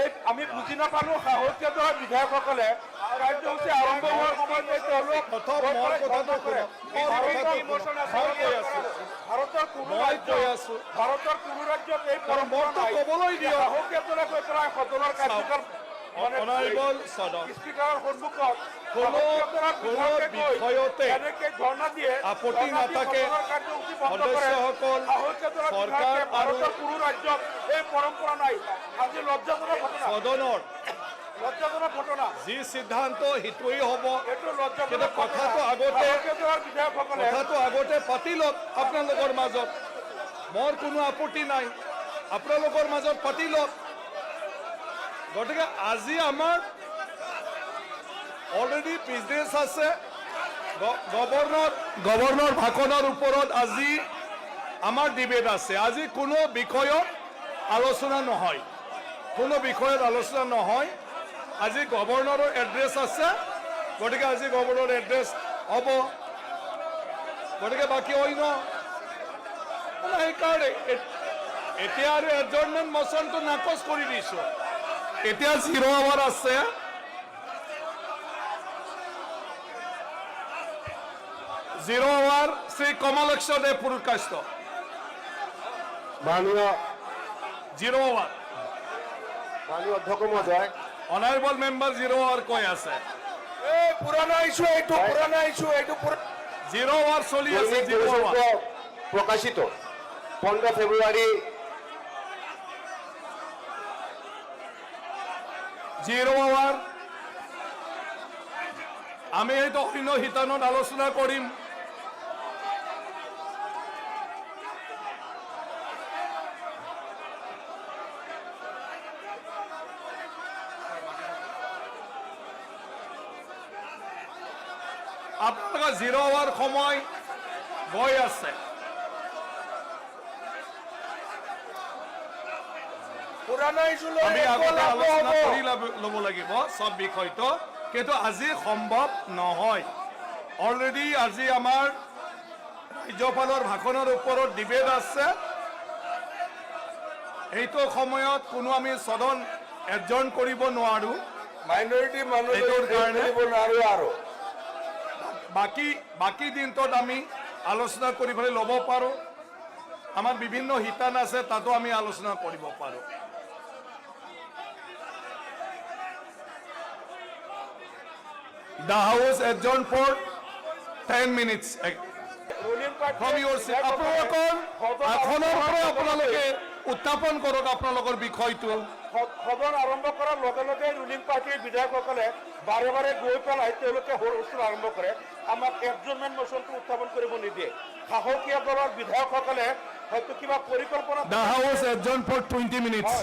এই আমি বুজি নাপালো সাহসীয়া দলৰ বিধায়কসকলে কাৰ্যসূচী আৰম্ভ হোৱাৰ সময়ত তেওঁলোক ভাৰতৰ কোনো ৰাজ্যত এই পৰম্পৰা নাই। সাহসীয়া দলে গৈ পেলাই সদনৰ কাৰ্যকাল স্পীকাৰৰ সন্মুখত ধৰ্ণা দিয়ে, আপত্তি নাথাকে সদস্যসকল চৰকাৰ আৰু ভাৰতৰ কোনো ৰাজ্যত এই পৰম্পৰা নাই। আজি লজ্জাজনক ঘটনা, সদনৰ লজ্জাজনক ঘটনা। যি সিদ্ধান্ত সেইটোৱেই হ'ব। এইটো কিন্তু লজ্জাজনক কথাটো আগতে পাতি লওক আপোনালোকৰ মাজত। মোৰ কোনো আপত্তি নাই, আপোনালোকৰ মাজত পাতি লওক। গতিকে আজি আমাৰ অলৰেডি বিজনেছ আছে। গভৰ্ণৰ ভাষণৰ ওপৰত আজি আমাৰ ডিবেট আছে। আজি কোনো বিষয়ত আলোচনা নহয়, কোনো বিষয়ত আলোচনা নহয়। আজি গভৰ্ণৰৰ এড্ৰেছ আছে, গতিকে আজি গভৰ্ণৰৰ এড্ৰেছ হ'ব। গতিকে বাকী অন্য সেইকাৰণে এতিয়া আৰু এডজৰ্ণমেণ্ট মচনটো নাকচ কৰি দিছোঁ। এতিয়া 0 আৱাৰ আছে। জিৰ' আৱাৰ শ্ৰী কমলেশ্বৰ দেৱ পুৰকাষ্ট। মাননীয় 0 আৱাৰ অধ্যক্ষ মহোদয়, অনাৰেবল মেম্বাৰ 0 আৱাৰ কৈ আছে। এই পুৰণা ইছ্যু, এইটো পুৰণা ইছ্যু, এইটো 0 আৱাৰ চলি আছে। 0 আৱাৰ প্ৰকাশিত 15 ফেব্ৰুৱাৰী 0 আৱাৰ। আমি এইটো অন্য শিতানত আলোচনা কৰিম। আপোনালোকে 0 আৱাৰ সময় গৈ আছে। পুৰণা ইছ্যু আমি আগতে আলোচনা কৰি ল'ব লাগিব সব বিষয়টো, কিন্তু আজি সম্ভৱ নহয়। অলৰেডি আজি আমাৰ ৰাজ্যপালৰ ভাষণৰ ওপৰত ডিবেট আছে। এইটো সময়ত কোনো আমি সদন এডজৰ্ণ কৰিব নোৱাৰোঁ। মাইনৰিটি মানুহ আৰু বাকী দিনটোত আমি আলোচনা কৰিবলৈ ল'ব পাৰোঁ। আমাৰ বিভিন্ন শিতান আছে, তাতো আমি আলোচনা কৰিব পাৰোঁ। The House adjourned for 10 minutes. From your seat. আপোনালোকৰ আসনৰ পৰা আপোনালোকে উত্থাপন কৰক আপোনালোকৰ বিষয়টো। সদন আৰম্ভ কৰাৰ লগে লগে ৰুলিং পাৰ্টিৰ বিধায়কসকলে বাৰে বাৰে গৈ পেলাই তেওঁলোকে হুলস্থুল আৰম্ভ কৰে। আমাক এডজৰ্ণমেণ্ট মোচনটো উত্থাপন কৰিব নিদিয়ে। সাহসীয়া দলৰ বিধায়কসকলে হয়তো কিবা পৰিকল্পনা। The House adjourned for 20 minutes.